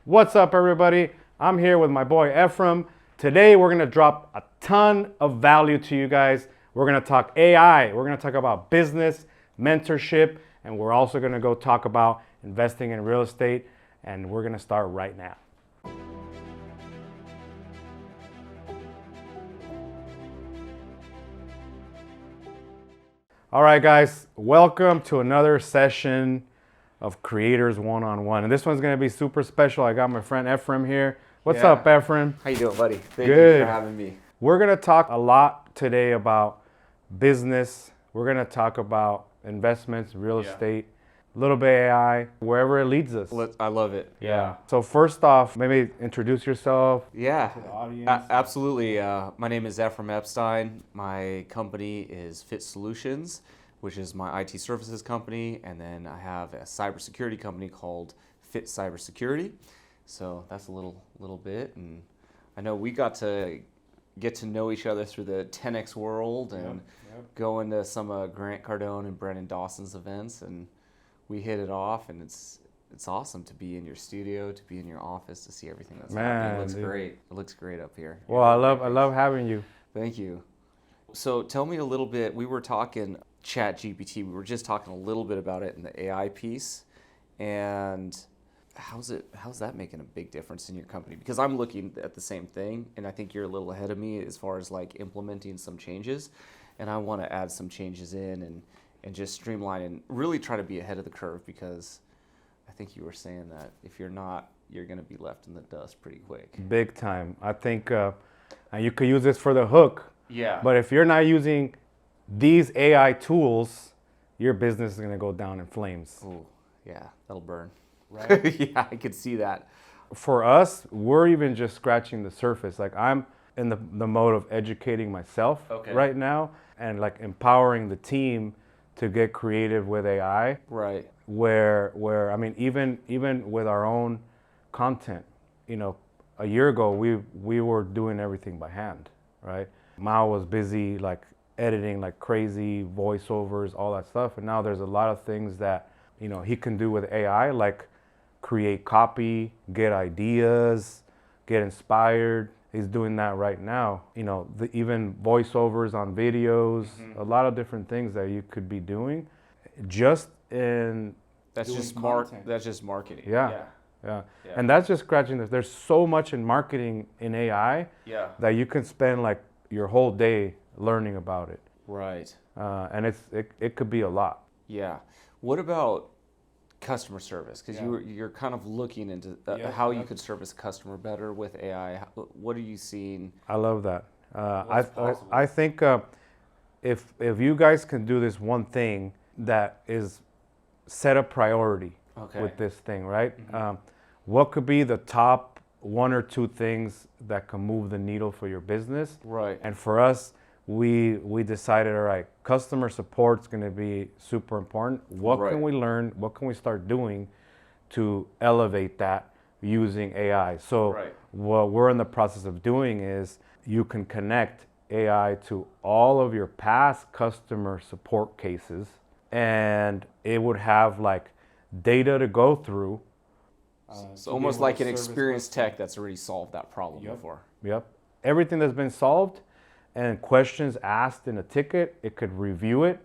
What's up, everybody? I'm here with my boy Ephraim. Today, we're gonna drop a ton of value to you guys. We're gonna talk AI, we're gonna talk about business, mentorship, and we're also gonna go talk about investing in real estate, and we're gonna start right now. All right, guys, welcome to another session of Creators One-on-One. And this one's gonna be super special. I got my friend Ephraim here. What's up, Ephraim? How you doing, buddy? Thank Good. you for having me. We're gonna talk a lot today about business. We're gonna talk about investments, real estate, a little bit AI, wherever it leads us. I love it. Yeah. So first off, maybe introduce yourself. Yeah, to the audience. absolutely. My name is Ephraim Ebstein. My company is Fit Solutions, which is my IT services company, and then I have a cybersecurity company called Fit Cybersecurity. So that's a little bit, and I know we got to get to know each other through the 10X world and go into some Grant Cardone and Brennan Dawson's events, and we hit it off, and it's awesome to be in your studio, to be in your office, to see everything that's happening. It looks great. It looks great up here. Well, I love having you. Thank you. So tell me a little bit. We were talking ChatGPT. We were just talking a little bit about it in the AI piece, and how's that making a big difference in your company? Because I'm looking at the same thing, and I think you're a little ahead of me as far as like implementing some changes, and I want to add some changes in and just streamline and really try to be ahead of the curve, because I think you were saying that if you're not, you're going to be left in the dust pretty quick. Big time. I think you could use this for the hook. Yeah. But if you're not using these AI tools, your business is going to go down in flames. Oh, yeah, that'll burn. Right? Yeah, I could see that. For us, we're even just scratching the surface. Like, I'm in the mode of educating myself right now, and like empowering the team to get creative with AI. Right. Where I mean, even with our own content, you know, a year ago we were doing everything by hand, right? Mao was busy like editing like crazy, voiceovers, all that stuff, and now there's a lot of things that, you know, he can do with AI, like create copy, get ideas, get inspired. He's doing that right now. You know, even voiceovers on videos, a lot of different things that you could be doing just in That's just marketing. Yeah. And that's just scratching this. There's so much in marketing in AI that you can spend like your whole day learning about it. Right. And it could be a lot. Yeah. What about customer service? Because you're kind of looking into how you could service a customer better with AI. What are you seeing? I love that. I think if you guys can do this one thing, that is set a priority with this thing, right? What could be the top one or two things that can move the needle for your business? Right. And for us, we decided, all right, customer support's going to be super important. What can we learn? What can we start doing to elevate that using AI? So what we're in the process of doing is you can connect AI to all of your past customer support cases, and it would have like data to go through. It's almost like an experienced tech that's already solved that problem before. Yep. Everything that's been solved and questions asked in a ticket, it could review it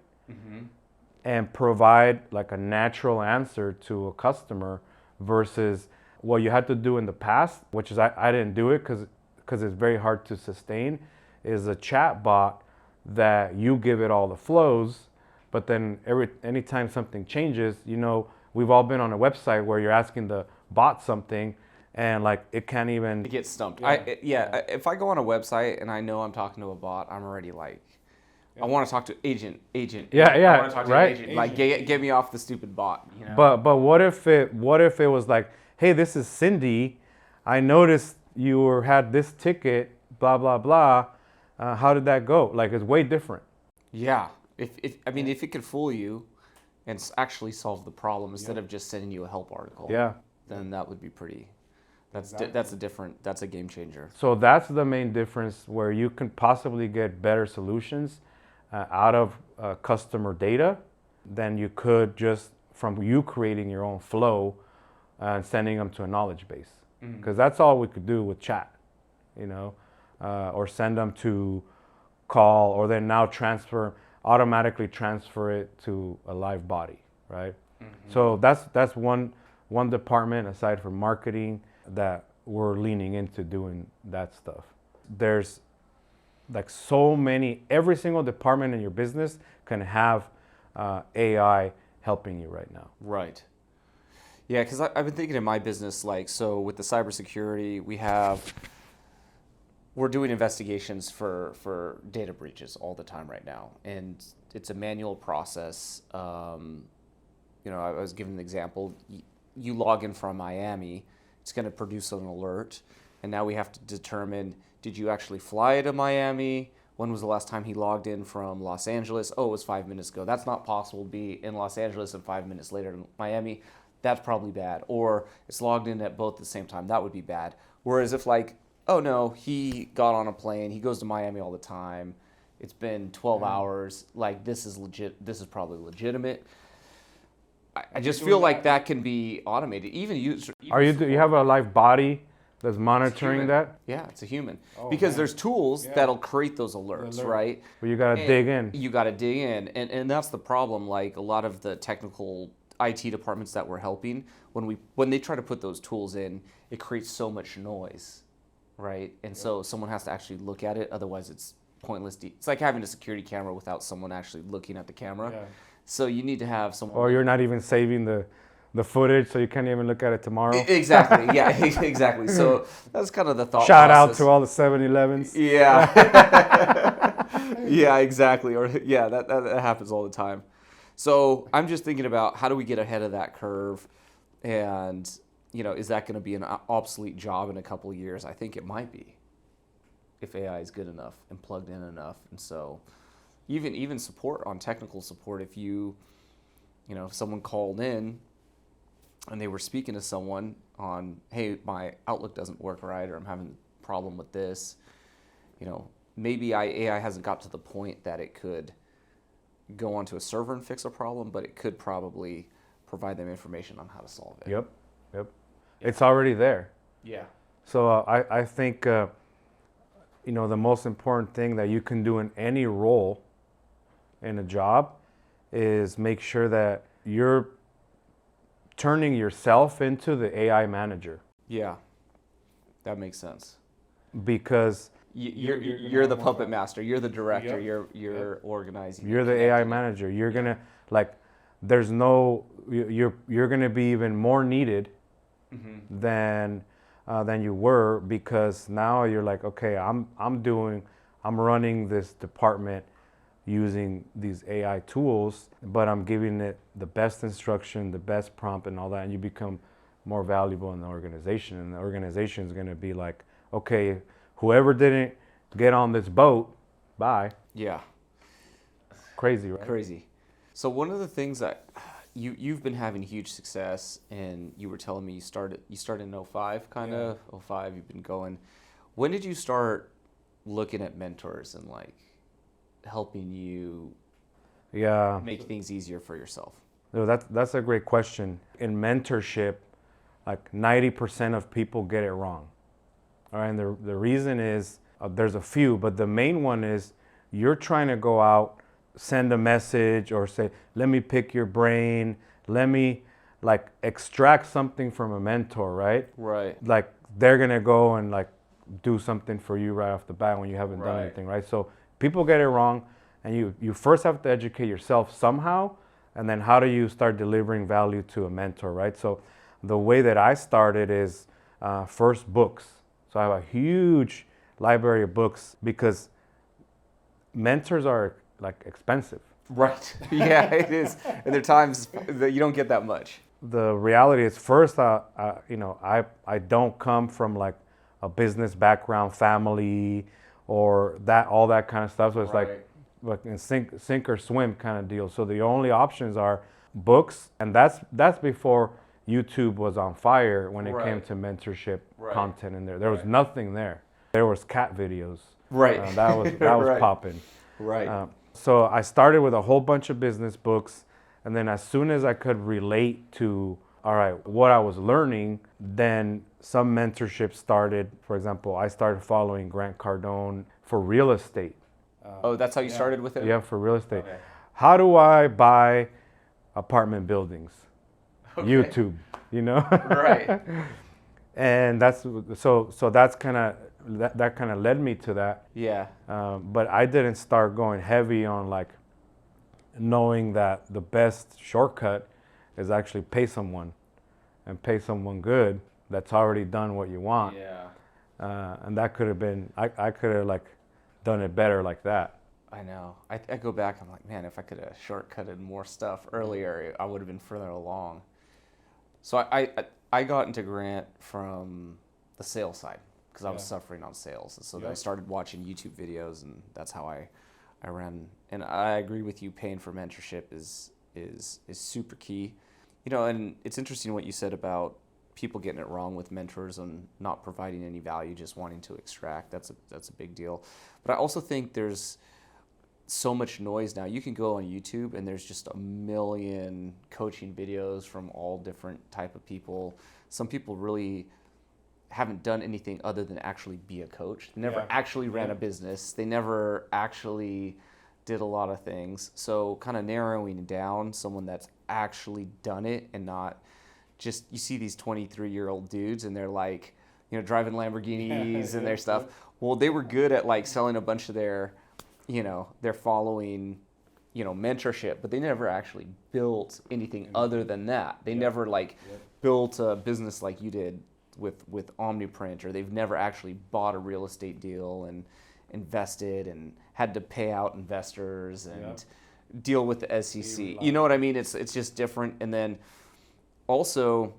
and provide like a natural answer to a customer, versus what you had to do in the past, which is I didn't do it because it's very hard to sustain, is a chat bot that you give it all the flows, but then anytime something changes, you know, we've all been on a website where you're asking the bot something and like it can't even get stumped. If I go on a website and I know I'm talking to a bot, I'm already like, I want to talk to agent. I want to talk to an agent. Like get me off the stupid bot. You know? But what if it was like, hey, this is Cindy. I noticed you had this ticket, blah blah blah. How did that go? Like, it's way different. Yeah. If it could fool you and actually solve the problem instead of just sending you a help article. Yeah. Then that would be pretty. That's a game changer. So that's the main difference, where you can possibly get better solutions out of customer data than you could just from you creating your own flow and sending them to a knowledge base. because that's all we could do with chat, or send them to call, or then now automatically transfer it to a live body, right? So that's one department aside from marketing that we're leaning into doing that stuff. There's like so many, every single department in your business can have AI helping you right now. Right. Yeah, because I've been thinking in my business, like, so with the cybersecurity, we're doing investigations for data breaches all the time right now, and it's a manual process. I was given an example. You log in from Miami, it's going to produce an alert, and now we have to determine, did you actually fly to Miami? When was the last time he logged in from Los Angeles? Oh, it was 5 minutes ago. That's not possible to be in Los Angeles and 5 minutes later in Miami. That's probably bad. Or it's logged in at both at the same time. That would be bad. Whereas if like, oh no, he got on a plane, he goes to Miami all the time, it's been 12 hours, like this is legit, this is probably legitimate. I just feel like that can be automated. Even do you have a live body that's monitoring that? Yeah, it's a human. Because there's tools that'll create those alerts, right? But you gotta dig in. You gotta dig in. And that's the problem. Like a lot of the technical IT departments that we're helping, when they try to put those tools in, it creates so much noise, right? And so someone has to actually look at it, otherwise it's pointless. It's like having a security camera without someone actually looking at the camera. Yeah. So you need to have someone. Or you're not even saving the footage, so you can't even look at it tomorrow. Exactly. Yeah. Exactly. So that's kind of the thought. Shout process. out to all the 7-Elevens. Yeah. Yeah. Exactly. Or that happens all the time. So I'm just thinking about how do we get ahead of that curve, and is that going to be an obsolete job in a couple of years? I think it might be, if AI is good enough and plugged in enough. And so even support, on technical support, if if someone called in and they were speaking to someone on, hey, my Outlook doesn't work right, or I'm having a problem with this, maybe AI hasn't got to the point that it could go onto a server and fix a problem, but it could probably provide them information on how to solve it. Yep. It's already there. Yeah. So I think, the most important thing that you can do in any role in a job is make sure that you're turning yourself into the AI manager. Yeah, that makes sense. Because you're the puppet master. You're the director. Yep. You're organizing. You're the AI manager. You're gonna you're gonna be even more needed than you were, because now you're like, okay, I'm running this department using these AI tools, but I'm giving it the best instruction, the best prompt, and all that, and you become more valuable in the organization. And the organization is going to be like, okay, whoever didn't get on this boat, bye. Yeah. Crazy, right? Crazy. So one of the things that you've been having huge success, and you were telling me you started in 05, kind of 05. You've been going. When did you start looking at mentors and like helping you make things easier for yourself? No, that's a great question. In mentorship, like 90% of people get it wrong. All right, and the reason is there's a few, but the main one is you're trying to go out, send a message, or say, let me pick your brain, let me like extract something from a mentor, right? Right. Like they're gonna go and like do something for you right off the bat when you haven't done anything, right? So people get it wrong, and you first have to educate yourself somehow, and then how do you start delivering value to a mentor, right? So the way that I started is first books. So I have a huge library of books, because mentors are like expensive. Right. Yeah, it is. And there are times that you don't get that much. The reality is, first, I don't come from like a business background, family, or all that kind of stuff. So it's like in sink or swim kind of deal. So the only options are books, and that's before YouTube was on fire when it came to mentorship content in there. There was nothing there. There was cat videos. Right. That was popping. Right. So I started with a whole bunch of business books, and then as soon as I could relate to all right, what I was learning, then some mentorship started. For example, I started following Grant Cardone for real estate. Oh, that's how you started with it? Yeah, for real estate. Okay. How do I buy apartment buildings? Okay. YouTube, you know? Right. And that's so that's kind of that kind of led me to that. Yeah. But I didn't start going heavy on like knowing that the best shortcut is actually pay someone and pay someone good that's already done what you want. Yeah. And that could have been, I could have like done it better like that. I know. I go back, I'm like, man, if I could have shortcutted more stuff earlier, I would have been further along. So I got into Grant from the sales side because I was suffering on sales. And so then I started watching YouTube videos, and that's how I ran. And I agree with you, paying for mentorship is super key. You know, and it's interesting what you said about people getting it wrong with mentors and not providing any value, just wanting to extract. That's a big deal. But I also think there's so much noise now. You can go on YouTube and there's just a million coaching videos from all different type of people. Some people really haven't done anything other than actually be a coach. They never actually ran a business. They never actually did a lot of things. So kind of narrowing down someone that's actually done it and not just, you see these 23-year-old dudes and they're like, you know, driving Lamborghinis and their stuff. Well, they were good at like selling a bunch of their, you know, their following, you know, mentorship, but they never actually built anything other than that. They never like built a business like you did with OmniPrint, or they've never actually bought a real estate deal and invested and had to pay out investors and deal with the SEC. You know what I mean? It's just different. And then also,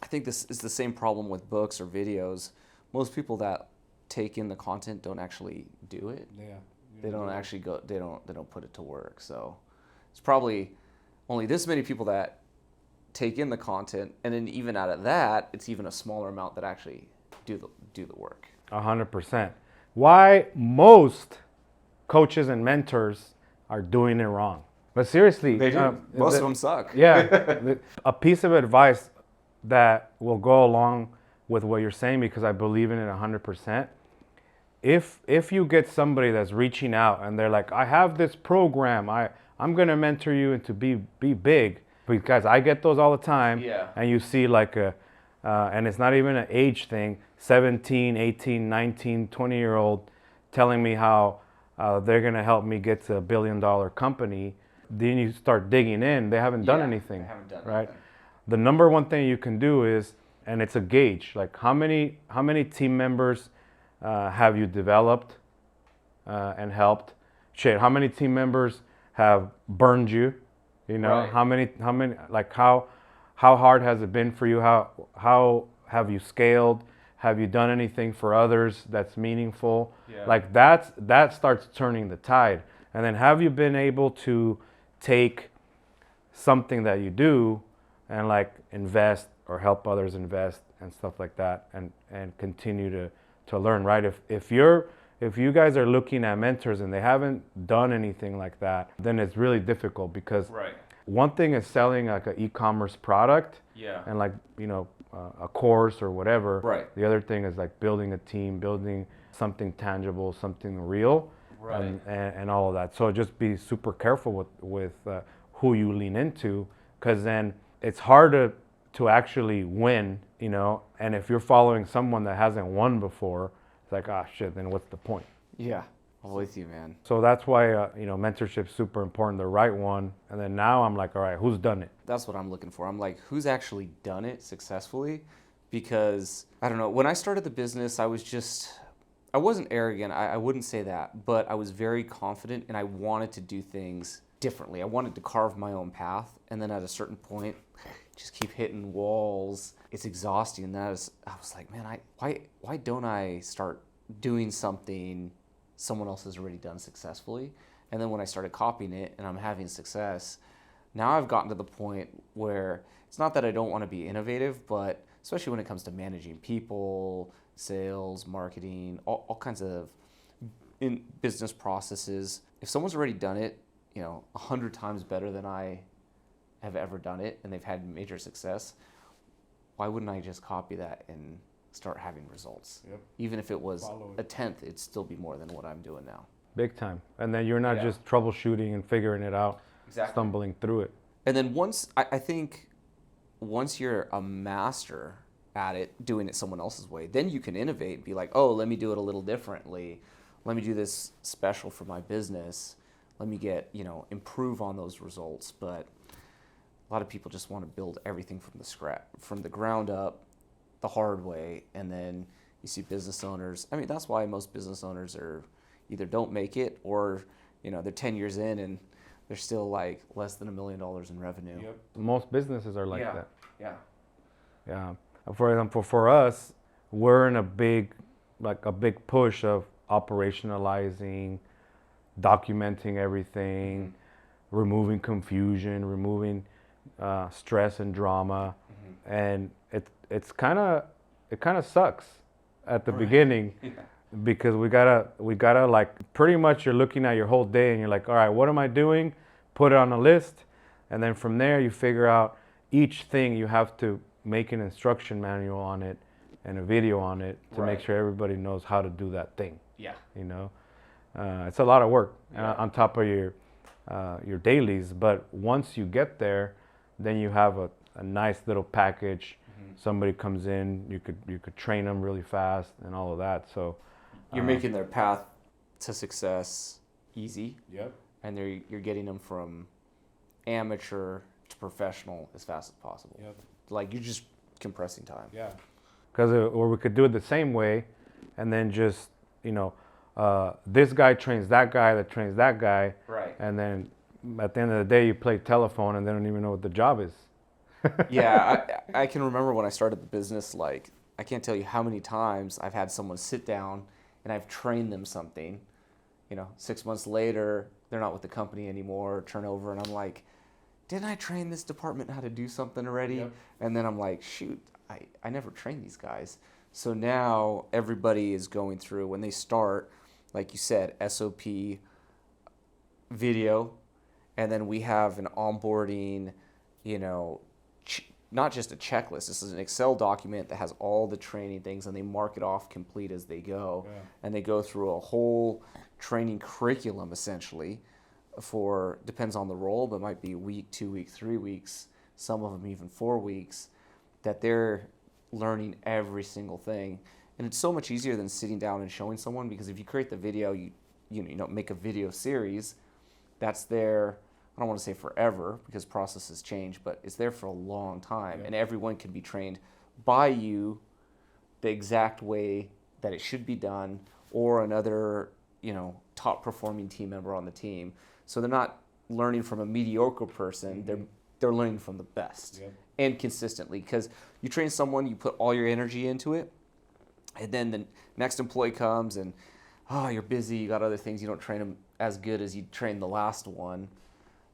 I think this is the same problem with books or videos. Most people that take in the content don't actually do it. Yeah. They don't actually go. They don't put it to work. So it's probably only this many people that take in the content, and then even out of that, it's even a smaller amount that actually do the work. 100%. Why most coaches and mentors are doing it wrong? But seriously, They do. Most of them suck. Yeah, a piece of advice that will go along with what you're saying, because I believe in it 100%. If you get somebody that's reaching out and they're like, I have this program, I'm gonna mentor you into be big, because I get those all the time. Yeah. And you see like and it's not even an age thing, 17, 18, 19, 20-year-old telling me how they're gonna help me get to $1 billion company. Then you start digging in, they haven't done anything. They haven't done right? anything. The number one thing you can do is, and it's a gauge, like how many team members have you developed and helped? Shit, how many team members have burned you? You know, Right. how many, like how hard has it been for you? How have you scaled? Have you done anything for others that's meaningful? Yeah. Like that starts turning the tide. And then have you been able to take something that you do and like invest or help others invest and stuff like that, and continue to learn, right? If you guys are looking at mentors and they haven't done anything like that, then it's really difficult, because Right. one thing is selling like an e-commerce product Yeah. and like, you know, a course or whatever. Right. The other thing is like building a team, building something tangible, something real, Right. and all of that. So just be super careful with who you lean into, because then it's hard to actually win, you know. And if you're following someone that hasn't won before, it's like, ah, shit, then what's the point? Yeah. I'm with you, man. So that's why, you know, mentorship's super important, the right one. And then now I'm like, all right, who's done it? That's what I'm looking for. I'm like, who's actually done it successfully? Because I don't know, when I started the business, I wasn't arrogant. I wouldn't say that, but I was very confident and I wanted to do things differently. I wanted to carve my own path. And then at a certain point, just keep hitting walls. It's exhausting. And I was like, man, why don't I start doing something someone else has already done successfully? And then when I started copying it and I'm having success, now I've gotten to the point where it's not that I don't want to be innovative, but especially when it comes to managing people, sales, marketing, all kinds of in business processes. If someone's already done it, you know, 100 times better than I have ever done it and they've had major success, why wouldn't I just copy that and start having results? Yep. Even if it was Follow a it. tenth, it'd still be more than what I'm doing now. Big time. And then you're not Yeah. just troubleshooting and figuring it out, Exactly. stumbling through it. And then I think once you're a master at it, doing it someone else's way, then you can innovate and be like, oh, let me do it a little differently. Let me do this special for my business. Let me get, improve on those results. But a lot of people just want to build everything from the ground up, the hard way. And then you see business owners. I mean, that's why most business owners either don't make it or, they're 10 years in and they're still like less than $1 million in revenue. Yep. Most businesses are like Yeah. that. Yeah. Yeah. For example, for us, we're in a big push of operationalizing, documenting everything, removing confusion, removing stress and drama, and it kind of sucks at the beginning. Yeah. Because we gotta like pretty much you're looking at your whole day and you're like, all right, what am I doing? Put it on a list, and then from there you figure out each thing. You have to make an instruction manual on it and a video on it to make sure everybody knows how to do that thing. Yeah. It's a lot of work on top of your dailies, but once you get there, then you have a nice little package. Somebody comes in, you could train them really fast and all of that. So You're making their path to success easy. Yep. And you're getting them from amateur to professional as fast as possible. Yep. Like you're just compressing time. Yeah. Because or we could do it the same way, and then just this guy trains that guy that trains that guy. Right. And then at the end of the day, you play telephone and they don't even know what the job is. Yeah, I can remember when I started the business, like, I can't tell you how many times I've had someone sit down and I've trained them something. 6 months later, they're not with the company anymore, turnover, and I'm like, didn't I train this department how to do something already? Yep. And then I'm like, shoot, I never trained these guys. So now everybody is going through, when they start, like you said, SOP, video, and then we have an onboarding, not just a checklist. This is an Excel document that has all the training things, and they mark it off complete as they go. Yeah. And they go through a whole training curriculum, essentially, depends on the role, but might be a week, 2 weeks, 3 weeks, some of them even 4 weeks, that they're learning every single thing. And it's so much easier than sitting down and showing someone, because if you create the video, you make a video series, that's there. I don't want to say forever because processes change, but it's there for a long time. Yeah. And everyone can be trained by you the exact way that it should be done, or another, top performing team member on the team. So they're not learning from a mediocre person, they're learning from the best. Yep. And consistently, because you train someone, you put all your energy into it, and then the next employee comes and, you're busy, you got other things, you don't train them as good as you trained the last one.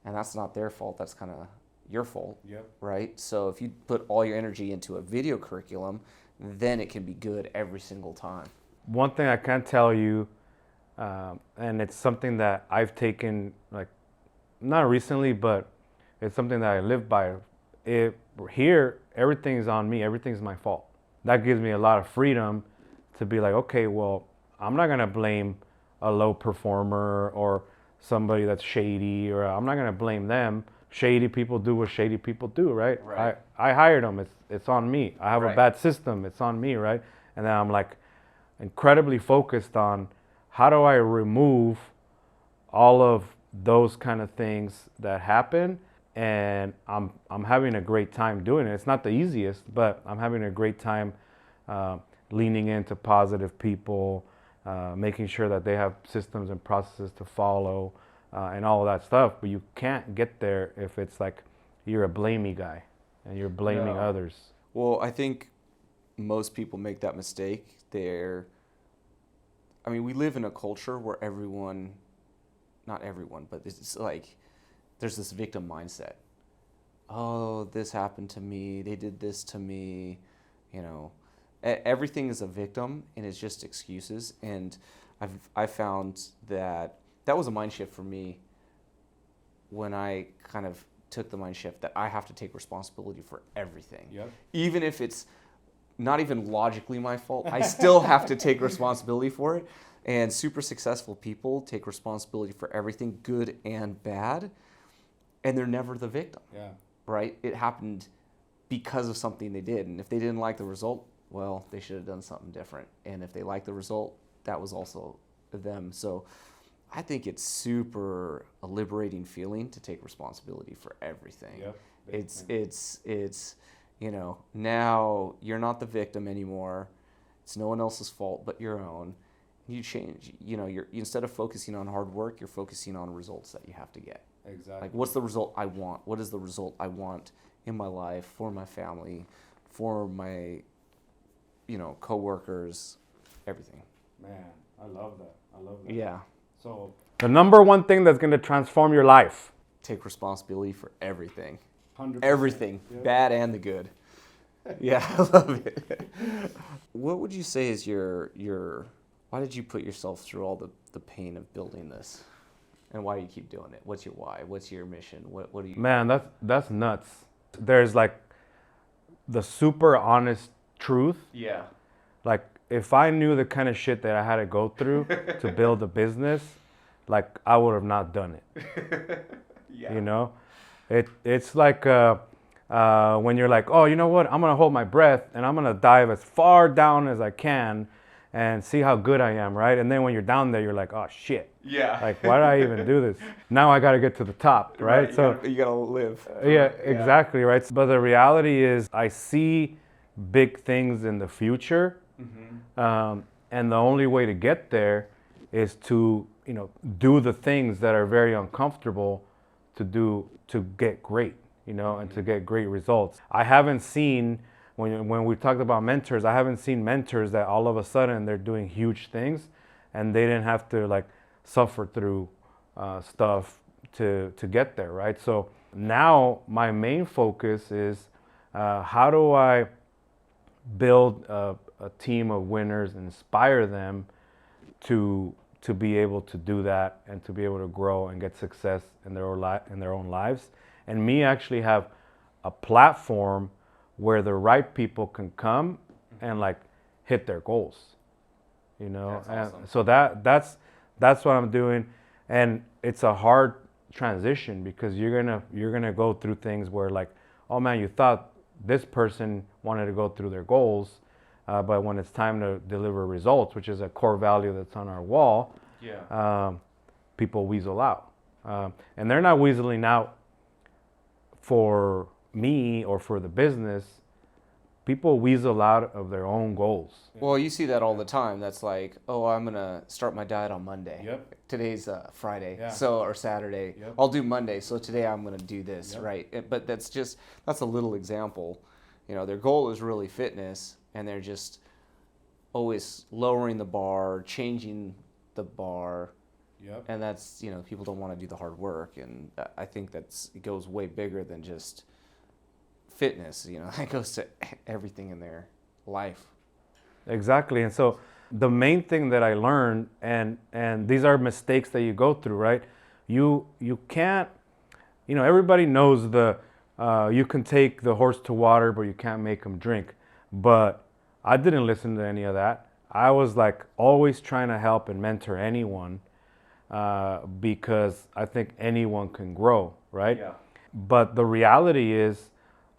And that's not their fault, that's kind of your fault, Yep. right? So if you put all your energy into a video curriculum, then it can be good every single time. One thing I can tell you, and it's something that I've taken, like, not recently, but it's something that I live by. Here, everything's on me, everything's my fault. That gives me a lot of freedom to be like, okay, well, I'm not gonna blame a low performer or somebody that's shady, or I'm not gonna blame them. Shady people do what shady people do, right? Right. I hired them, it's on me. I have a Right. bad system, it's on me, right? And then I'm like incredibly focused on how do I remove all of those kind of things that happen, and I'm having a great time doing it. It's not the easiest, but I'm having a great time leaning into positive people, making sure that they have systems and processes to follow, and all of that stuff. But you can't get there if it's like you're a blamey guy and you're blaming No. others. Well, I think most people make that mistake. We live in a culture where not everyone, but it's like there's this victim mindset. Oh, this happened to me, they did this to me, everything is a victim, and it's just excuses. And I found that was a mind shift for me when I kind of took the mind shift that I have to take responsibility for everything. Yep. Even if it's not even logically my fault, I still have to take responsibility for it. And super successful people take responsibility for everything, good and bad, and they're never the victim. Yeah. Right? It happened because of something they did. And if they didn't like the result, well, they should have done something different. And if they liked the result, that was also them. So I think it's super a liberating feeling to take responsibility for everything. Yep. It's you know, now you're not the victim anymore. It's no one else's fault but your own. You change, you know, instead of focusing on hard work, you're focusing on results that you have to get. Exactly. Like, what's the result I want? What is the result I want in my life, for my family, for my, you know, coworkers, everything. Man, I love that. I love that. Yeah. So the number one thing that's going to transform your life. Take responsibility for everything. 100%. Everything, Yep. bad and the good. Yeah, I love it. What would you say is your why did you put yourself through all the pain of building this? And why do you keep doing it? What's your why? What's your mission? What do you... Man, that's nuts. There's like the super honest truth. Yeah. Like if I knew the kind of shit that I had to go through to build a business, like I would have not done it. Yeah. You know, it's like when you're like, oh, you know what? I'm gonna hold my breath and I'm gonna dive as far down as I can and see how good I am, right? And then when you're down there, you're like, oh shit. Yeah. Like, why did I even do this? Now I got to get to the top, right? You gotta live. Yeah, exactly, right? But the reality is I see big things in the future. Mm-hmm. And the only way to get there is to, you know, do the things that are very uncomfortable to get great, you know, and to get great results. I haven't seen, when we talked about mentors, I haven't seen mentors that all of a sudden they're doing huge things and they didn't have to like suffer through stuff to get there, right? So now my main focus is how do I build a team of winners, inspire them to be able to do that and to be able to grow and get success in their own lives, and me actually have a platform where the right people can come and like hit their goals, you know. That's awesome. And so that's what I'm doing, and it's a hard transition because you're gonna go through things where like, oh man, you thought this person wanted to go through their goals, but when it's time to deliver results, which is a core value that's on our wall, people weasel out, and they're not weaseling out for me or for the business. People weasel out of their own goals. Well, you see that all the time. That's like, oh, I'm gonna start my diet on Monday. Yep. Today's Friday, Yeah. or Saturday. Yep. I'll do Monday. So today I'm gonna do this, Yep. right? But that's a little example. You know, their goal is really fitness, and they're just always lowering the bar, changing the bar, Yep. and that's, you know, people don't want to do the hard work, and I think it goes way bigger than just fitness. You know, it goes to everything in their life. Exactly. And so the main thing that I learned, and these are mistakes that you go through, right? You can't, you know, everybody knows you can take the horse to water, but you can't make him drink. But I didn't listen to any of that. I was like always trying to help and mentor anyone because I think anyone can grow, right? Yeah. But the reality is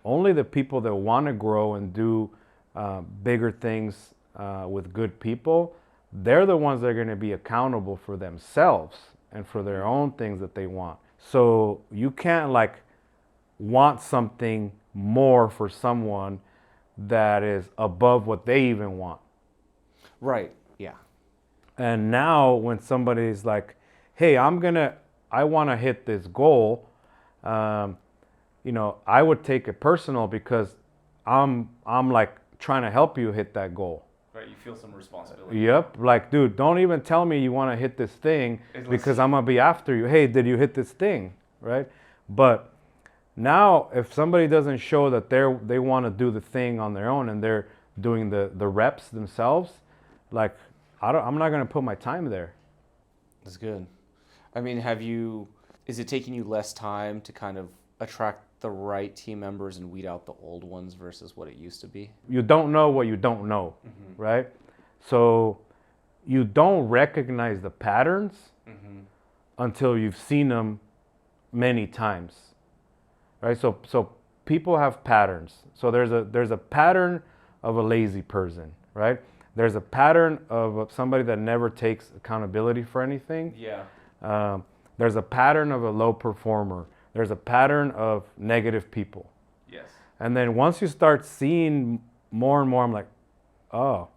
only the people that want to grow and do bigger things with good people, they're the ones that are going to be accountable for themselves and for their own things that they want. So you can't like want something more for someone that is above what they even want. Right. Yeah. And now when somebody's like, hey, I want to hit this goal, you know, I would take it personal because I'm like trying to help you hit that goal. Right. You feel some responsibility. Yep. Like, dude, don't even tell me you want to hit this thing because I'm going to be after you. Hey, did you hit this thing? Right. But now if somebody doesn't show that they want to do the thing on their own and they're doing the reps themselves, like I'm not going to put my time there. That's good. I mean, is it taking you less time to kind of attract the right team members and weed out the old ones versus what it used to be? You don't know what you don't know, right? So you don't recognize the patterns until you've seen them many times, right? So people have patterns. So there's a pattern of a lazy person, right? There's a pattern of somebody that never takes accountability for anything. Yeah. There's a pattern of a low performer. There's a pattern of negative people. Yes. And then once you start seeing more and more, I'm like, oh,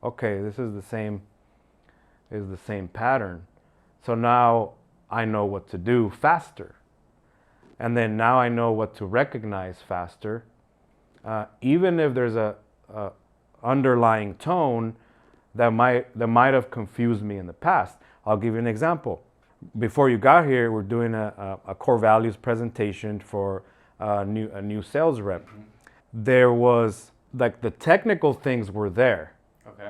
okay, this is the same pattern. So now I know what to do faster. And then now I know what to recognize faster. Even if there's a underlying tone that might have confused me in the past. I'll give you an example. Before you got here, we're doing a core values presentation for a new sales rep. There was, like, the technical things were there. Okay.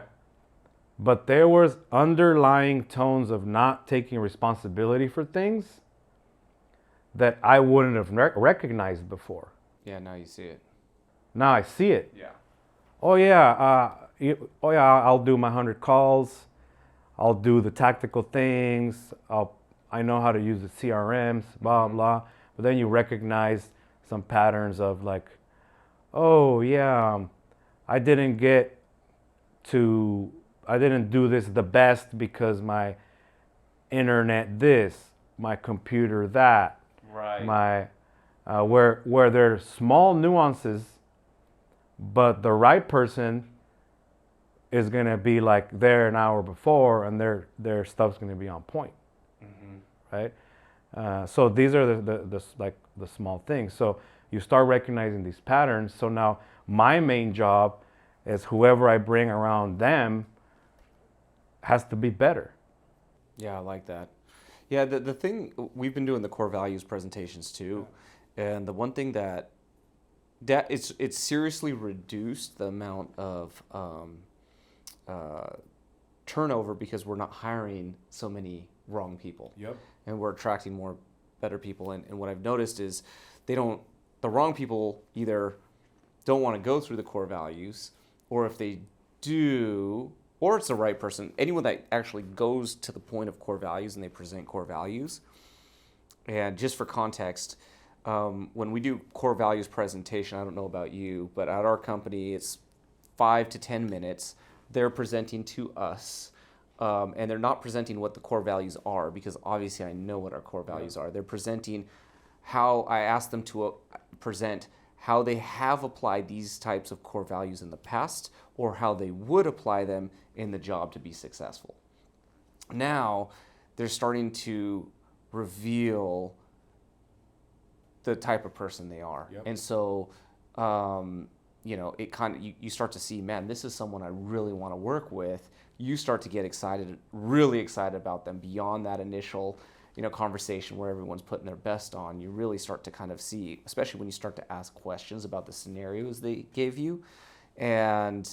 But there was underlying tones of not taking responsibility for things that I wouldn't have recognized before. Yeah, now you see it. Now I see it. Yeah. Oh yeah, I'll do my 100 calls. I'll do the tactical things. I know how to use the CRMs, blah blah. But then you recognize some patterns of, like, oh yeah, I didn't do this the best because my internet this, my computer that. Right. My where there's small nuances, but the right person is gonna be like there an hour before, and their stuff's gonna be on point, right? So these are the small things. So you start recognizing these patterns. So now my main job is whoever I bring around them has to be better. Yeah, I like that. Yeah, the thing, we've been doing the core values presentations too, and the one thing that it's seriously reduced the amount of turnover because we're not hiring so many wrong people. Yep. And we're attracting more better people. And what I've noticed is the wrong people either don't want to go through the core values, or if they do, or it's the right person, anyone that actually goes to the point of core values and they present core values. And just for context, when we do core values presentation, I don't know about you, but at our company, it's 5 to 10 minutes. They're presenting to us, and they're not presenting what the core values are, because obviously I know what our core values are. They're presenting how I asked them to present how they have applied these types of core values in the past, or how they would apply them in the job to be successful. Now, they're starting to reveal the type of person they are. Yep. And so, it kind of, you start to see, man, this is someone I really want to work with. You start to get excited, really excited about them beyond that initial, conversation where everyone's putting their best on. You really start to kind of see, especially when you start to ask questions about the scenarios they gave you. And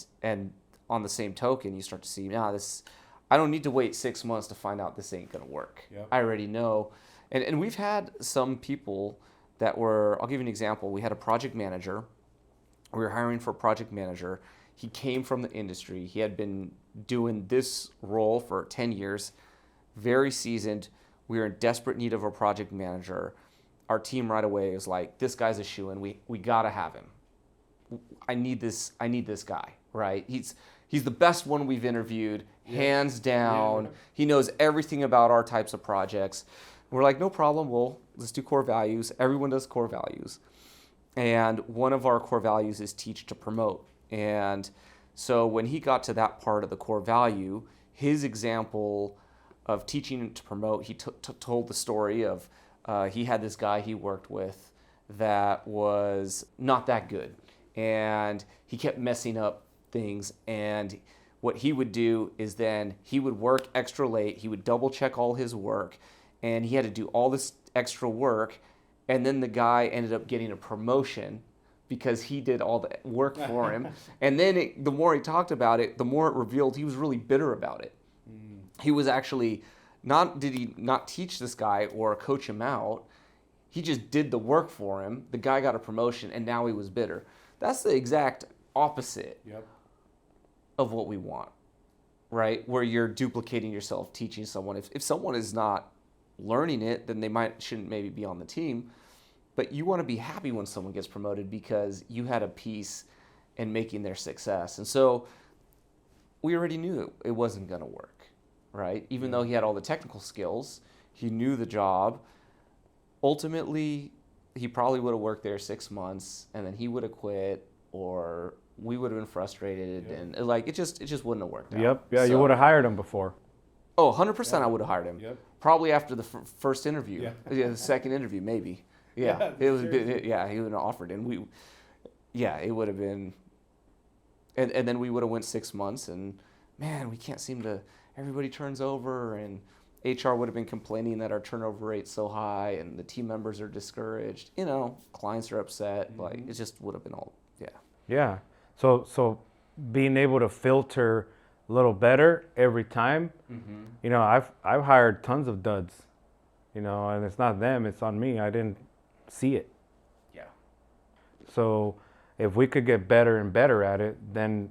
on the same token, you start to see, I don't need to wait 6 months to find out this ain't gonna work. Yep. I already know. And we've had some people that were, I'll give you an example. We had a project manager. We were hiring for a project manager. He came from the industry. He had been doing this role for 10 years, very seasoned. We were in desperate need of a project manager. Our team right away was like, this guy's a shoo-in. We gotta have him. I need this guy, right? He's the best one we've interviewed, hands down. Yeah. He knows everything about our types of projects. We're like, no problem, let's do core values. Everyone does core values. And one of our core values is teach to promote. And so when he got to that part of the core value, his example of teaching to promote, he told the story of he had this guy he worked with that was not that good. And he kept messing up things. And what he would do is then he would work extra late. He would double check all his work. And he had to do all this extra work. And then the guy ended up getting a promotion because he did all the work for him. And then the more he talked about it, the more it revealed he was really bitter about it. He was actually did he not teach this guy or coach him out. He just did the work for him. The guy got a promotion, and now he was bitter. That's the exact opposite of what we want, right? Where you're duplicating yourself, teaching someone. If someone is not learning it, then they shouldn't maybe be on the team. But you want to be happy when someone gets promoted because you had a piece in making their success. And so we already knew it wasn't going to work, right? Even though he had all the technical skills, he knew the job. Ultimately, he probably would have worked there 6 months, and then he would have quit, or we would have been frustrated, and like it just wouldn't have worked out. Yeah, so, you would have hired him before. Oh, 100% I would have hired him. Probably after the first interview. The second interview, maybe. Yeah, it was. He would have offered, and it would have been, and then we would have went 6 months, and man, we can't seem to. Everybody turns over, and HR would have been complaining that our turnover rate's so high, and the team members are discouraged. Clients are upset. Like it just would have been all. Yeah. So being able to filter a little better every time. I've hired tons of duds. And it's not them, it's on me. I didn't see it. Yeah. So if we could get better and better at it, then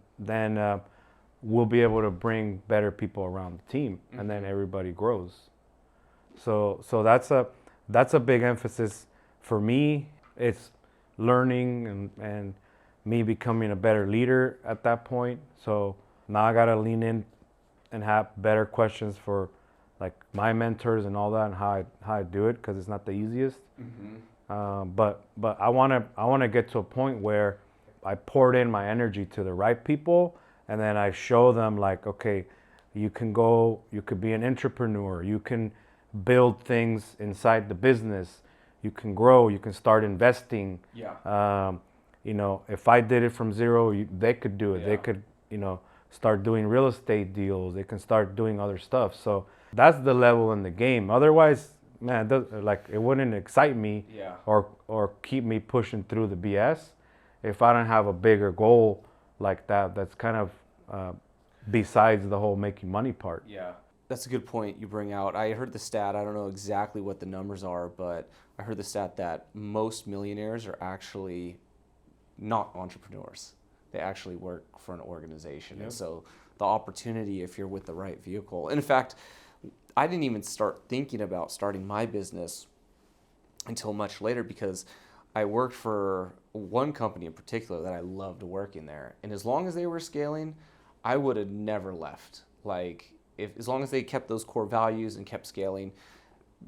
we'll be able to bring better people around the team, and then everybody grows. So that's a big emphasis for me. It's learning and me becoming a better leader at that point. So now I gotta lean in and have better questions for like my mentors and all that, and how I do it, because it's not the easiest. But I wanna get to a point where I poured in my energy to the right people, and then I show them like, okay, you could be an entrepreneur, you can build things inside the business, you can grow, you can start investing. If I did it from zero, they could do it. They could, start doing real estate deals. They can start doing other stuff. So that's the level in the game. Otherwise, man, it wouldn't excite me or keep me pushing through the BS if I don't have a bigger goal like that. That's kind of besides the whole making money part. Yeah. That's a good point you bring out. I heard the stat, I don't know exactly what the numbers are, but I heard the stat that most millionaires are actually not entrepreneurs. They actually work for an organization. And so the opportunity, if you're with the right vehicle, and in fact, I didn't even start thinking about starting my business until much later, because I worked for one company in particular that I loved working there. And as long as they were scaling, I would have never left. As long as they kept those core values and kept scaling,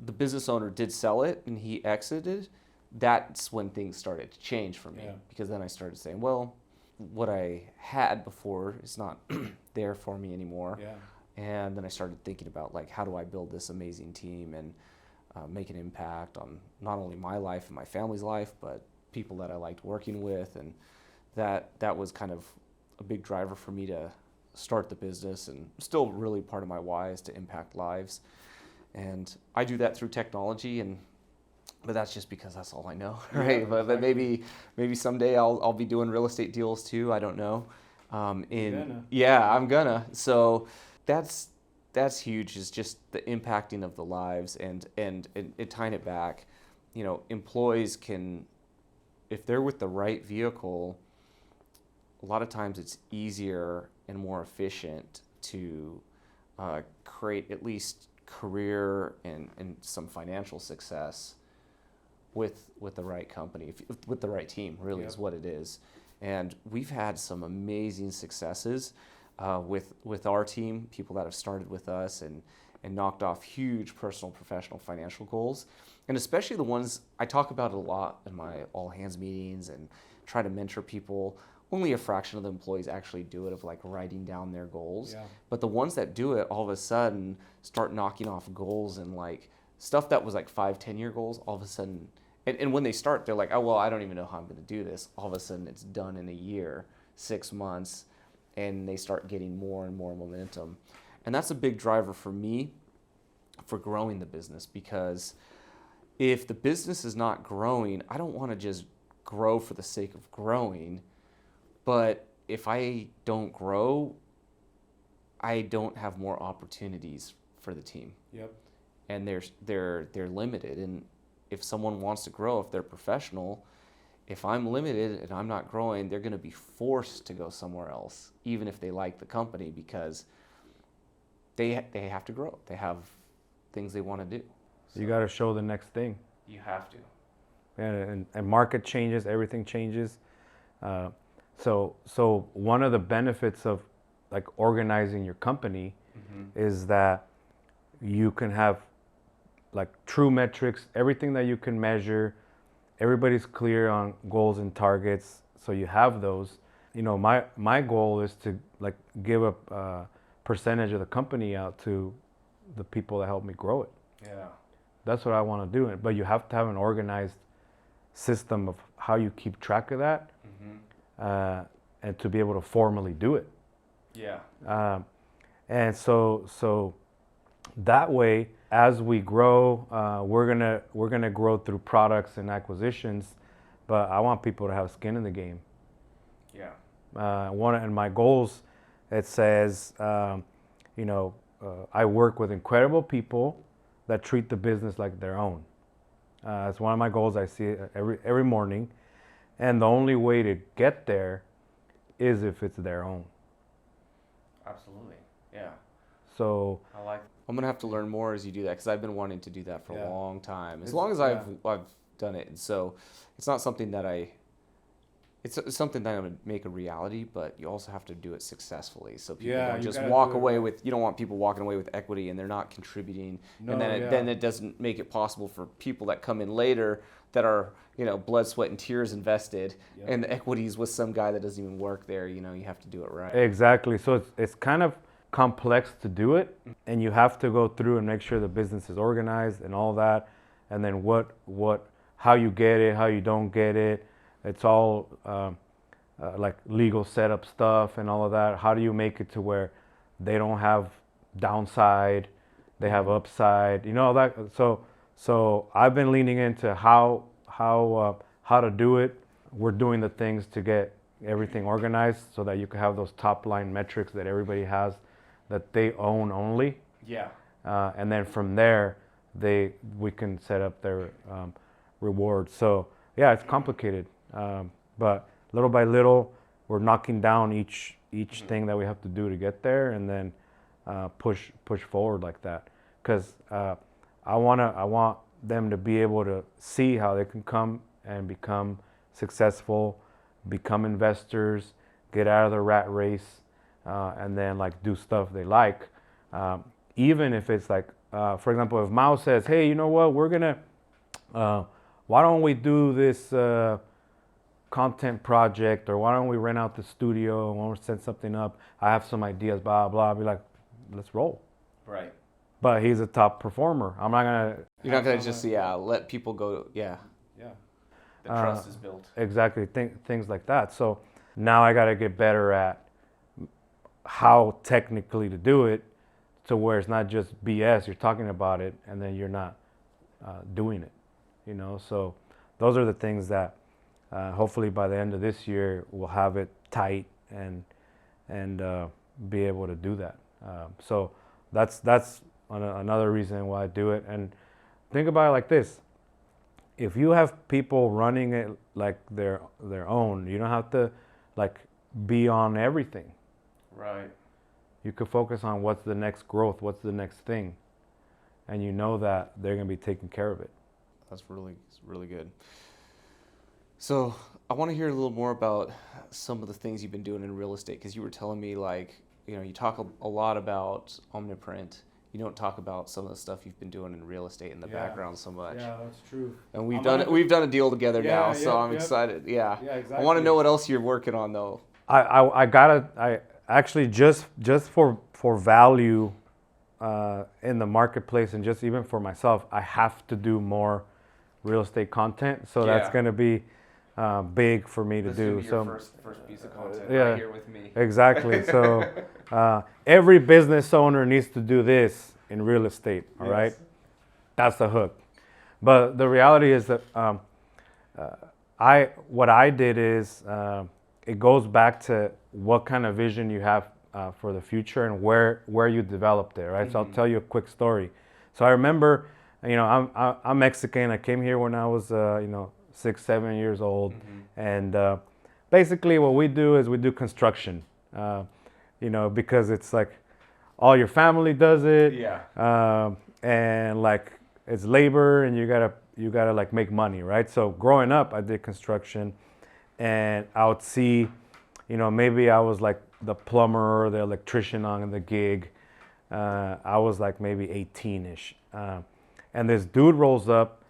the business owner did sell it and he exited. That's when things started to change for me, because then I started saying, well, what I had before is not there for me anymore. And then I started thinking about how do I build this amazing team and make an impact on not only my life and my family's life, but people that I liked working with. And that was kind of a big driver for me to start the business, and still really part of my why is to impact lives. And I do that through technology, but that's just because that's all I know, right? Yeah, but maybe someday I'll be doing real estate deals too. I don't know. I'm gonna. So that's huge. Is just the impacting of the lives and tying it back. Employees can, if they're with the right vehicle, a lot of times it's easier and more efficient to create at least career and some financial success with the right company, with the right team, really is what it is. And we've had some amazing successes with our team, people that have started with us and knocked off huge personal, professional, financial goals. And especially the ones, I talk about it a lot in my all hands meetings and try to mentor people. Only a fraction of the employees actually do it, of writing down their goals. But the ones that do it all of a sudden start knocking off goals and stuff that was 5-10 year goals, all of a sudden. And when they start, they're like, oh, well, I don't even know how I'm going to do this. All of a sudden, it's done in a year, 6 months, and they start getting more and more momentum. And that's a big driver for me for growing the business, because if the business is not growing, I don't want to just grow for the sake of growing. But if I don't grow, I don't have more opportunities for the team. And they're limited. And if someone wants to grow, if they're professional, if I'm limited and I'm not growing, they're going to be forced to go somewhere else, even if they like the company, because they have to grow. They have things they want to do. So You got to show the next thing. you have to. And market changes, everything changes. So one of the benefits of like organizing your company is that you can have like true metrics, everything that you can measure. Everybody's clear on goals and targets, so you have those. You know, my goal is to like give a percentage of the company out to the people that help me grow it. Yeah. That's what I want to do. But you have to have an organized system of how you keep track of that, and to be able to formally do it. Yeah. And so that way, as we grow, we're gonna grow through products and acquisitions. But I want people to have skin in the game. Yeah. One of my goals, it says, I work with incredible people that treat the business like their own. It's one of my goals. I see it every morning, and the only way to get there is if it's their own. Absolutely. Yeah. So I like. I'm gonna have to learn more as you do that, because I've been wanting to do that for a long time. As long as yeah. I've done it, and so it's not something that It's something that I'm gonna make a reality, but you also have to do it successfully. So people don't just walk away with. You don't want people walking away with equity and they're not contributing, and then it doesn't make it possible for people that come in later that are blood, sweat, and tears invested, and the equity's with some guy that doesn't even work there. You have to do it right. Exactly. So it's kind of complex to do it, and you have to go through and make sure the business is organized and all that, and then how you get it, how you don't get it. It's all like legal setup stuff and all of that. How do you make it to where they don't have downside, they have upside, that. So I've been leaning into how to do it. We're doing the things to get everything organized so that you can have those top line metrics that everybody has, that they own only. Yeah. And then from there, we can set up their rewards. So yeah, it's complicated. But little by little, we're knocking down each thing that we have to do to get there, and then push forward like that. Because I want them to be able to see how they can come and become successful, become investors, get out of the rat race, and then like do stuff they like. Even if it's like, for example, if Mao says, "Hey, you know what? We're gonna, why don't we do this?" content project, or why don't we rent out the studio and want to set something up? I have some ideas, blah blah. I'll be like, let's roll. Right. But he's a top performer. I'm not gonna. You're not gonna just let people go. Yeah. Yeah. The trust is built. Exactly. Things like that. So now I got to get better at how technically to do it, to where it's not just BS. You're talking about it and then you're not doing it. So those are the things that. Hopefully by the end of this year we'll have it tight and be able to do that. So that's another reason why I do it. And think about it like this: if you have people running it like their own, you don't have to like be on everything. Right. You could focus on what's the next growth, what's the next thing, and that they're gonna be taking care of it. That's really good. So I want to hear a little more about some of the things you've been doing in real estate, because you were telling me you talk a lot about OmniPrint. You don't talk about some of the stuff you've been doing in real estate in the background so much. Yeah, that's true. And we've done a deal together now, so I'm excited. Yeah. Yeah, exactly. I want to know what else you're working on though. I actually just for value in the marketplace, and just even for myself, I have to do more real estate content. So that's going to be big for me to do. This will be your first piece of content right here with me. Exactly. So every business owner needs to do this in real estate. All right, that's the hook. But the reality is that what I did is it goes back to what kind of vision you have for the future and where you developed it. Right. Mm-hmm. So I'll tell you a quick story. So I remember you know, I'm Mexican. I came here when I was, 6, 7 years old. And basically what we do is we do construction, because it's like all your family does it. Yeah. And like it's labor and you gotta like make money, right? So growing up, I did construction and I would see, maybe I was like the plumber or the electrician on the gig. I was like maybe 18-ish. And this dude rolls up,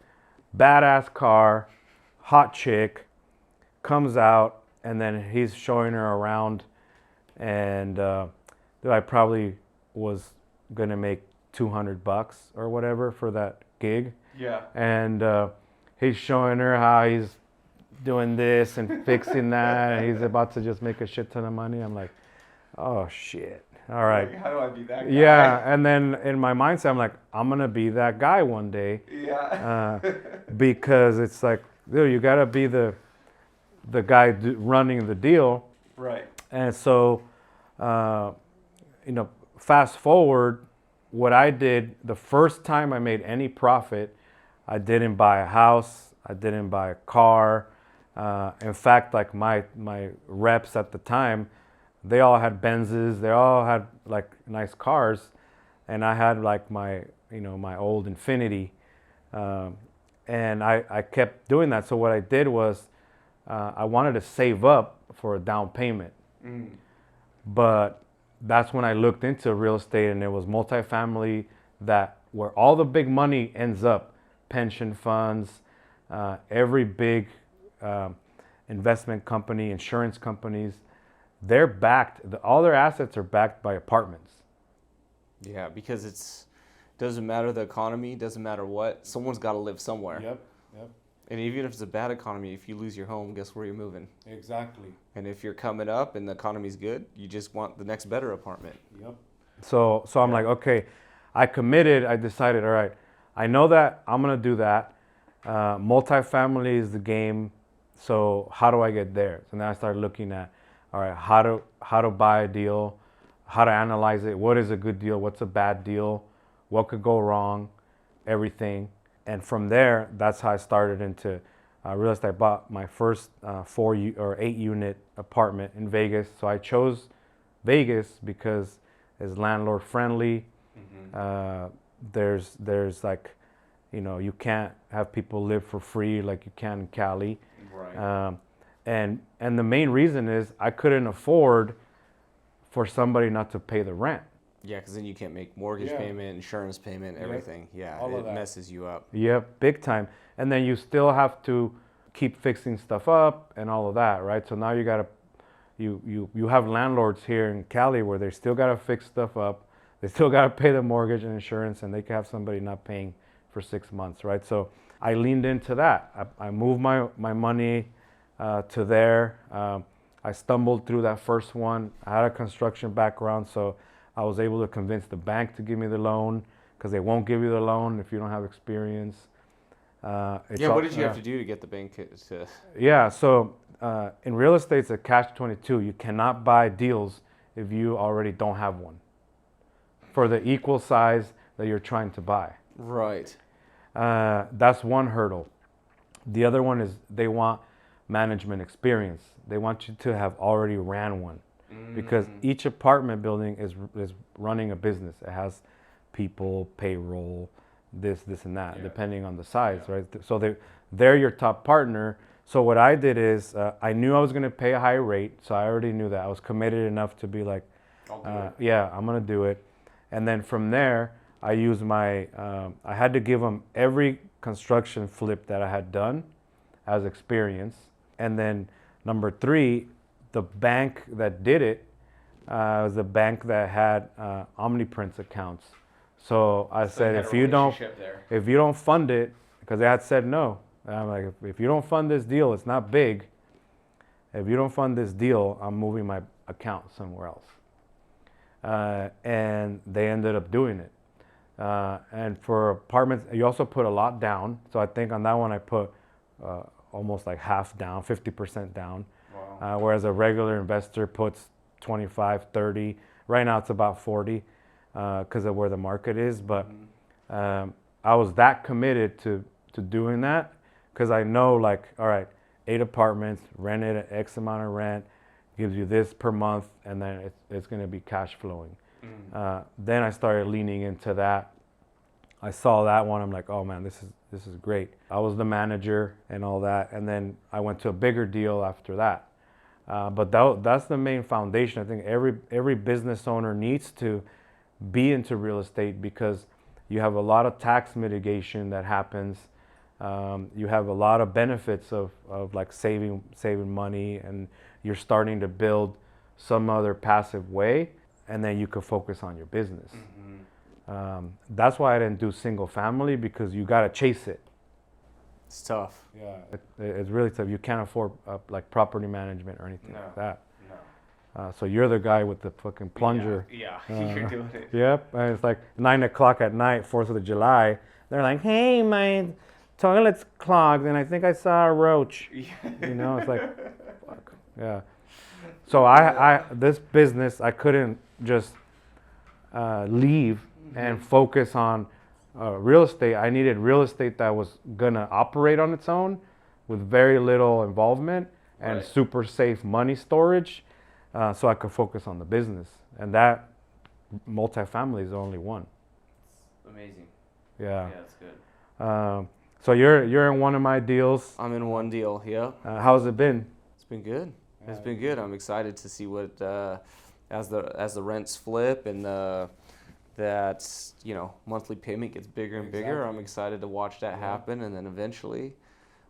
badass car, hot chick, comes out, and then he's showing her around. And I probably was gonna make $200 or whatever for that gig. Yeah. And he's showing her how he's doing this and fixing that. And he's about to just make a shit ton of money. I'm like, oh shit. All right. Like, how do I be that guy? Yeah. And then in my mindset, I'm like, I'm going to be that guy one day. Yeah. Because it's like, dude, you got to be the guy running the deal. Right. And so, fast forward, what I did, the first time I made any profit, I didn't buy a house. I didn't buy a car. In fact, like my reps at the time, they all had Benzes. They all had like nice cars. And I had like my old Infiniti. And I kept doing that. So what I did was I wanted to save up for a down payment. But that's when I looked into real estate, and it was multifamily, that where all the big money ends up, pension funds, every big investment company, insurance companies, they're backed, all their assets are backed by apartments. Yeah, because doesn't matter the economy, doesn't matter what, someone's got to live somewhere. Yep. And even if it's a bad economy, if you lose your home, guess where you're moving? Exactly. And if you're coming up and the economy's good, you just want the next better apartment. Yep. So I'm like, okay, I committed. I decided, all right, I know that I'm gonna do that. Multifamily is the game. So how do I get there? So then I started looking at, all right, how to buy a deal, how to analyze it. What is a good deal? What's a bad deal? What could go wrong? Everything. And from there, that's how I started into real estate. I bought my first 8 unit apartment in Vegas. So I chose Vegas because it's landlord friendly. There's like, you can't have people live for free like you can in Cali. Right. And the main reason is I couldn't afford for somebody not to pay the rent. Yeah, because then you can't make mortgage payment, insurance payment, everything. Yeah, all of it that messes you up. Yep, big time. And then you still have to keep fixing stuff up and all of that, right? So now you have landlords here in Cali where they still gotta fix stuff up, they still gotta pay the mortgage and insurance, and they can have somebody not paying for 6 months, right? So I leaned into that. I moved my money to there. I stumbled through that first one. I had a construction background, so I was able to convince the bank to give me the loan, because they won't give you the loan if you don't have experience. What did you have to do to get the bank to? Yeah, so in real estate, it's a catch-22. You cannot buy deals if you already don't have one for the equal size that you're trying to buy. Right. That's one hurdle. The other one is they want management experience. They want you to have already ran one. Because each apartment building is running a business. It has people, payroll, this and that, depending on the size, right? So they're your top partner. So what I did is I knew I was going to pay a high rate, so I already knew that. I was committed enough to be like, yeah, I'm going to do it. And then from there, I used I had to give them every construction flip that I had done as experience. And then number 3, the bank that did it was the bank that had OmniPrint accounts. So I said, if you don't fund it, because they had said no. And I'm like, if you don't fund this deal, it's not big. If you don't fund this deal, I'm moving my account somewhere else. And they ended up doing it. And for apartments, you also put a lot down. So I think on that one I put almost like half down, 50% down. Wow. Whereas a regular investor puts 25, 30. Right now it's about 40 because of where the market is. But I I was that committed to doing that because I know, like, all right, 8 apartments, rented at X amount of rent, gives you this per month, and then it's going to be cash flowing. Then I started leaning into that. I saw that one. I'm like, oh man, this is great. I was the manager and all that, and then I went to a bigger deal after that. But that's the main foundation. I think every business owner needs to be into real estate because you have a lot of tax mitigation that happens. You have a lot of benefits of like saving money, and you're starting to build some other passive way, and then you could focus on your business. That's why I didn't do single family, because you got to chase it. It's tough. Yeah, it's really tough. You can't afford like property management or anything like that. No. So you're the guy with the fucking plunger. Yeah, you're doing it. Yep, and it's like 9 o'clock at night, 4th of July. They're like, hey, my toilet's clogged, and I think I saw a roach. You know, it's like, fuck. Yeah. So I this business, I couldn't just leave and focus on real estate. I needed real estate that was gonna operate on its own with very little involvement and super safe money storage, so I could focus on the business. And that multifamily is the only one. Amazing. Yeah. Yeah, that's good. So you're in one of my deals. I'm in one deal. Yeah. How's it been? It's been good. It's been good. I'm excited to see what as the rents flip and that monthly payment gets bigger and bigger. I'm excited to watch that happen, and then eventually,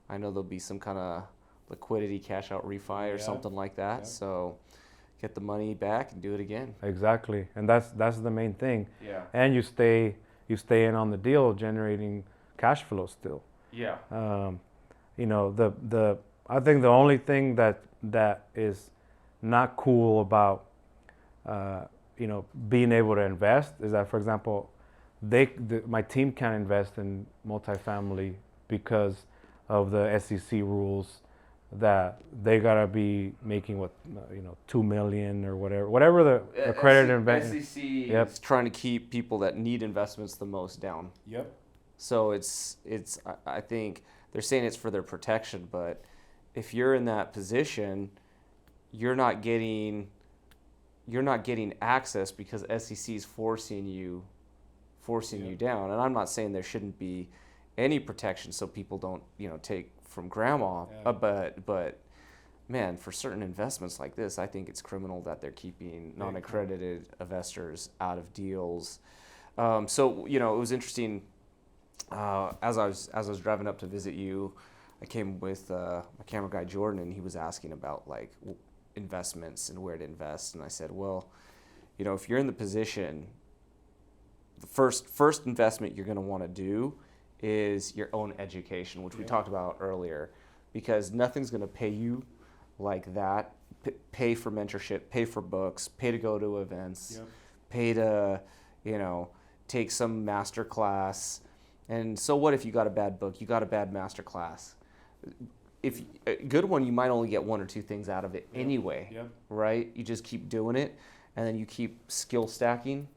I know there'll be some kind of liquidity cash out refi or something like that. Yeah. So get the money back and do it again. Exactly, and that's the main thing. Yeah. And you stay in on the deal, generating cash flow still. Yeah. I think the only thing that is not cool about being able to invest is that, for example, my team can't invest in multifamily because of the SEC rules that they gotta be making $2 million or whatever the accredited investment. SEC is trying to keep people that need investments the most down. Yep. So I think they're saying it's for their protection, but if you're in that position, you're not getting access because SEC is forcing you down. And I'm not saying there shouldn't be any protection so people don't take from grandma. But man, for certain investments like this, I think it's criminal that they're keeping non-accredited investors out of deals. So it was interesting. As I was driving up to visit you, I came with my camera guy Jordan, and he was asking about like investments and where to invest. And I said, well, if you're in the position, the first investment you're going to want to do is your own education, which we talked about earlier, because nothing's going to pay you like that. Pay for mentorship, pay for books, pay to go to events, pay to take some master class. And so what if you got a bad book, you got a bad master class? If a good one, you might only get 1 or 2 things out of it anyway, right? You just keep doing it, and then you keep skill stacking.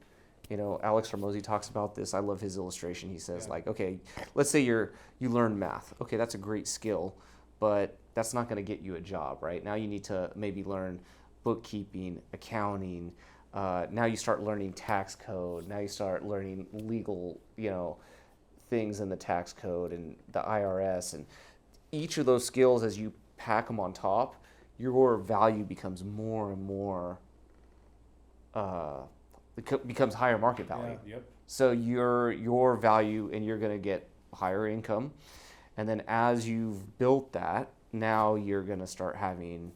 Alex Hormozi talks about this. I love his illustration. He says, okay, let's say you learn math. Okay, that's a great skill, but that's not going to get you a job, right? Now you need to maybe learn bookkeeping, accounting. Now you start learning tax code. Now you start learning legal, things in the tax code and the IRS, and each of those skills, as you pack them on top, your value becomes more and more, becomes higher market value. So your value, and you're going to get higher income. And then as you've built that, now you're going to start having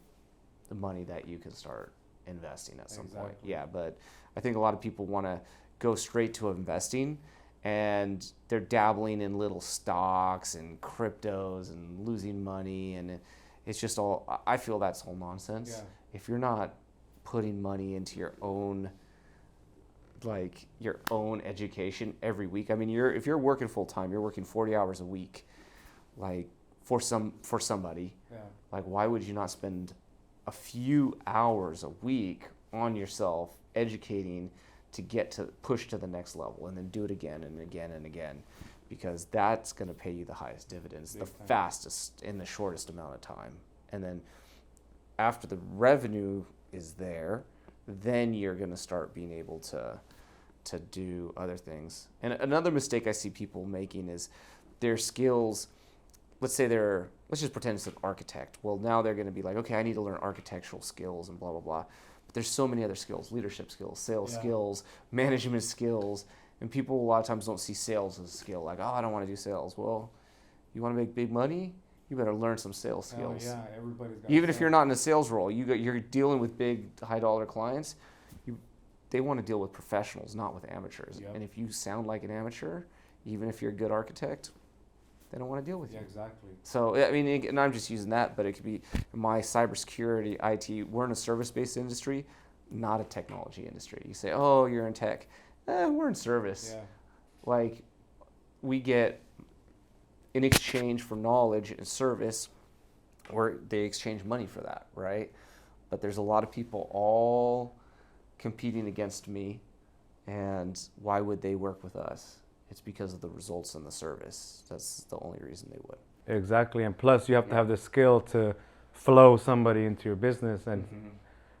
the money that you can start investing at some point. Yeah, but I think a lot of people want to go straight to investing, and they're dabbling in little stocks and cryptos and losing money, and it's just all, I feel that's all nonsense. Yeah. If you're not putting money into your own education every week, I mean, if you're working full time, you're working 40 hours a week, like for somebody, like why would you not spend a few hours a week on yourself educating to get to push to the next level, and then do it again and again and again, because that's going to pay you the highest dividends, the fastest in the shortest amount of time. And then after the revenue is there, then you're going to start being able to do other things. And another mistake I see people making is their skills. Let's just pretend it's an architect. Well, now they're going to be like, okay, I need to learn architectural skills and blah, blah, blah. But there's so many other skills: leadership skills, sales skills, management skills. And people a lot of times don't see sales as a skill. Like, oh, I don't want to do sales. Well, you want to make big money? You better learn some sales skills. Oh, yeah, everybody's got Even if you're not in a sales role, you're dealing with big, high-dollar clients. They want to deal with professionals, not with amateurs. Yep. And if you sound like an amateur, even if you're a good architect, they don't want to deal with you. Yeah, exactly. So, I mean, and I'm just using that, but it could be my cybersecurity, IT. We're in a service-based industry, not a technology industry. You say, oh, you're in tech. We're in service. Yeah. Like, we get, in exchange for knowledge and service, or they exchange money for that, right? But there's a lot of people all competing against me, and why would they work with us? It's because of the results and the service. That's the only reason they would. Exactly, and plus you have to have the skill to flow somebody into your business, and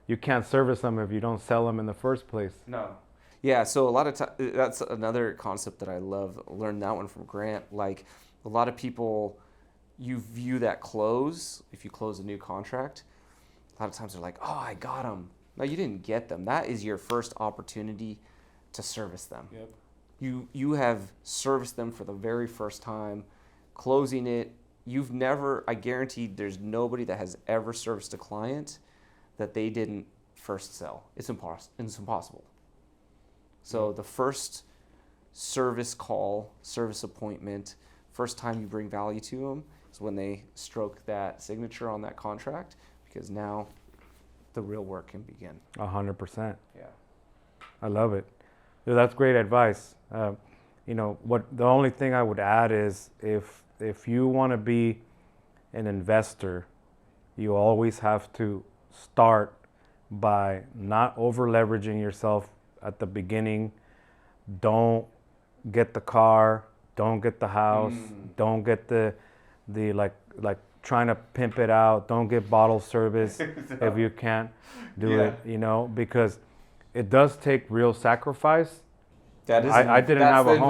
you can't service them if you don't sell them in the first place. No. Yeah, so a lot of that's another concept that I love. Learned that one from Grant. Like, a lot of people, you view that close, if you close a new contract, a lot of times they're like, oh, I got them. No, you didn't get them. That is your first opportunity to service them. Yep. You have serviced them for the very first time, closing it. You've never, I guarantee there's nobody that has ever serviced a client that they didn't first sell. It's impossible. So the first service call, service appointment, first time you bring value to them is when they stroke that signature on that contract, because now the real work can begin. 100%. Yeah. I love it. Dude, that's great advice. The only thing I would add is if you want to be an investor, you always have to start by not over leveraging yourself at the beginning. Don't get the car, don't get the house, don't get the like trying to pimp it out. Don't get bottle service if you can't do it, because it does take real sacrifice. That is, I didn't have a home.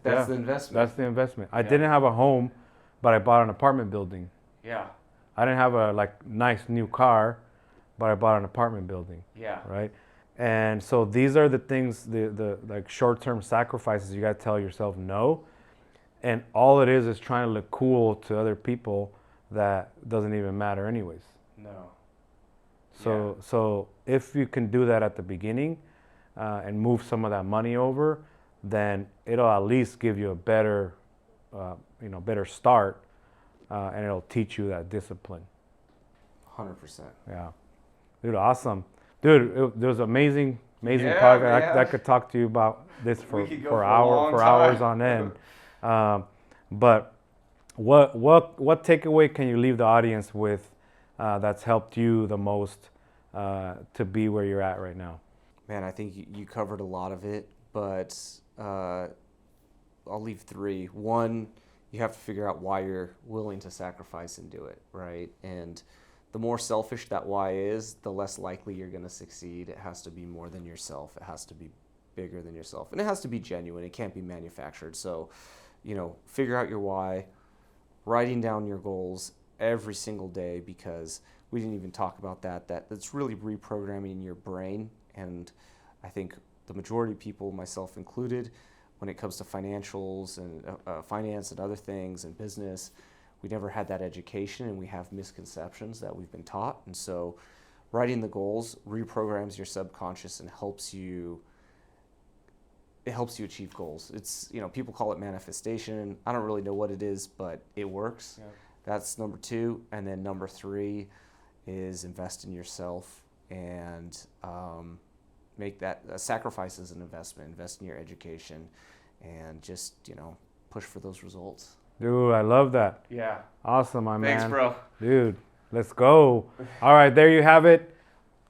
That's the investment. That's the investment. I didn't have a home, but I bought an apartment building. Yeah. I didn't have a nice new car, but I bought an apartment building. Yeah. Right. And so these are the things, the short-term sacrifices you got to tell yourself no. And all it is trying to look cool to other people that doesn't even matter anyways. No. So if you can do that at the beginning and move some of that money over, then it'll at least give you a better start, and it'll teach you that discipline. 100%. Yeah. Dude, awesome. Dude, there was amazing Yeah, podcast. man. I could talk to you about this for could go for a hours long hours time. on end. But what takeaway can you leave the audience with that's helped you the most to be where you're at right now? Man, I think you covered a lot of it, but I'll leave 3. 1, you have to figure out why you're willing to sacrifice and do it, right? And the more selfish that why is, the less likely you're going to succeed. It has to be more than yourself. It has to be bigger than yourself. And it has to be genuine. It can't be manufactured. So, figure out your why, writing down your goals every single day, because we didn't even talk about that. That's really reprogramming your brain. And I think the majority of people, myself included, when it comes to financials and finance and other things and business, we never had that education, and we have misconceptions that we've been taught. And so writing the goals reprograms your subconscious and helps you achieve goals. It's, people call it manifestation. I don't really know what it is, but it works. Yeah. That's number 2. And then number 3 is invest in yourself and make that sacrifice as an investment. Invest in your education and just, push for those results. Dude, I love that. Yeah. Awesome, my man. Thanks, bro. Dude, let's go. All right, there you have it.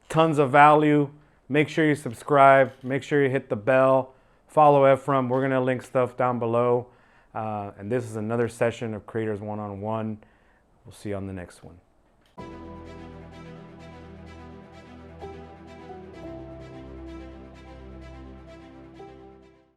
Tons of value. Make sure you subscribe. Make sure you hit the bell. Follow Ephraim. We're going to link stuff down below. And this is another session of Creators One-on-One. We'll see you on the next one.